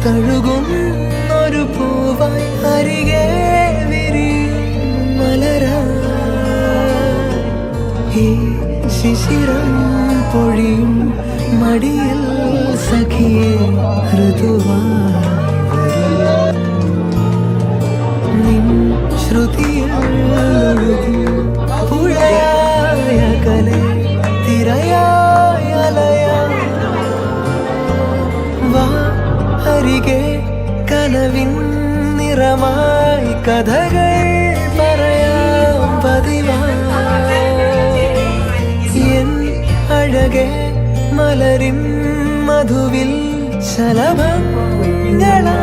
തഴുകുന്നൊരു പൂവായി അരികെ മലരാ ഈ ശിശിരം പൊഴിയും മടിയിൽ സഖിയെ ഋതുവായി നിൻ ശ്രുതിയിൽ പുഴയായ കലെ തിരയായ ലയാ വാ അരികെ കനവിൻ നിറമായി കഥകൾ പറയാം പതിവായി എൻ അഴകെ മലരിൻ മധുവിൽ ശലഭങ്ങളാ